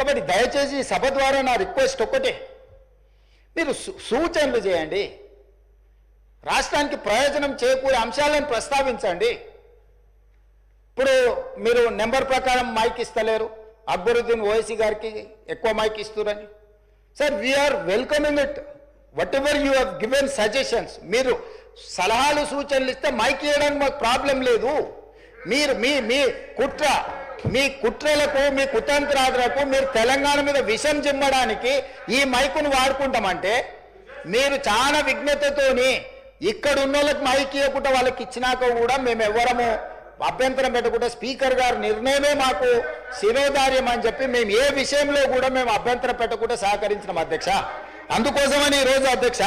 కాబట్టి దయచేసి సభ ద్వారా నా రిక్వెస్ట్ ఒక్కటే, మీరు సూచనలు చేయండి, రాష్ట్రానికి ప్రయోజనం చేకూరే అంశాలను ప్రస్తావించండి. ఇప్పుడు మీరు నెంబర్ ప్రకారం మైక్ ఇస్తలేరు, అక్బరుద్దీన్ ఓవైసీ గారికి ఎక్కువ మైక్ ఇస్తున్నారని. Sir, we are welcoming it, whatever you have given suggestions. మీరు సలహాలు సూచనలు ఇస్తే మైక్ ఇవ్వడానికి మాకు ప్రాబ్లం లేదు. మీరు మీ కుట్రలకు, మీ కుతంత్రాలకు మీరు తెలంగాణ మీద విషం చిమ్మడానికి ఈ మైకును వాడుకుంటామంటే, మీరు చాలా విజ్ఞతతోని ఇక్కడ ఉన్న వాళ్ళకి మైక్ ఇవ్వకుండా వాళ్ళకి ఇచ్చినాక కూడా మేము ఎవరము అభ్యంతరం పెట్టకుండా స్పీకర్ గారి నిర్ణయమే మాకు శిరోధార్యం అని చెప్పి మేము ఏ విషయంలో కూడా మేము అభ్యంతరం పెట్టకుండా సహకరించినాం అధ్యక్ష. అందుకోసమని ఈరోజు అధ్యక్ష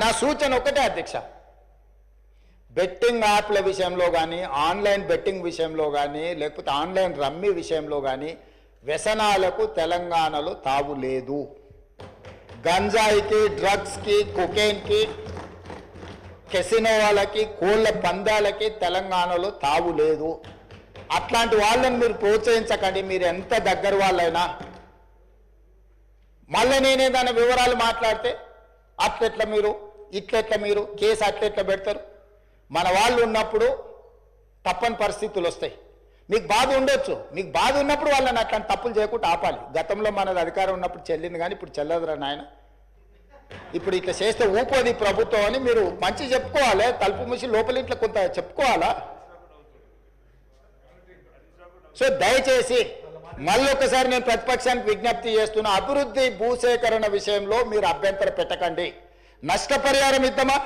నా సూచన ఒకటే అధ్యక్ష, బెట్టింగ్ యాప్ల విషయంలో కానీ, ఆన్లైన్ బెట్టింగ్ విషయంలో కానీ, లేకపోతే ఆన్లైన్ రమ్మీ విషయంలో కానీ వ్యసనాలకు తెలంగాణలో తావు లేదు. గంజాయికి, డ్రగ్స్కి, కొకైన్కి, కెసినో వాళ్ళకి, కోళ్ళ పందాలకి తెలంగాణలో తావు లేదు. అట్లాంటి వాళ్ళని మీరు ప్రోత్సహించకండి, మీరు ఎంత దగ్గర వాళ్ళైనా. మళ్ళీ నేనేదైనా వివరాలు మాట్లాడితే అట్లెట్లా మీరు, ఇట్లెట్లా మీరు, కేసు అట్లెట్లా పెడతారు. మన వాళ్ళు ఉన్నప్పుడు తప్పని పరిస్థితులు వస్తాయి. మీకు బాధ ఉండొచ్చు, మీకు బాధ ఉన్నప్పుడు వాళ్ళని అట్లాంటి తప్పులు చేయకుండా ఆపాలి. గతంలో మనది అధికారం ఉన్నప్పుడు చెల్లింది, కానీ ఇప్పుడు చెల్లదురా నాయన. ఇప్పుడు ఇట్లా చేస్తే ఊపోది ప్రభుత్వం అని మీరు మంచి చెప్పుకోవాలి, తలుపు మూసి లోపల ఇట్లా కొంత చెప్పుకోవాలా. సో దయచేసి మళ్ళీ ఒకసారి నేను ప్రతిపక్షానికి విజ్ఞప్తి చేస్తున్నా, అభివృద్ధి భూసేకరణ విషయంలో మీరు అభ్యంతరం పెట్టకండి. నష్టపరిహారం ఇద్దామా?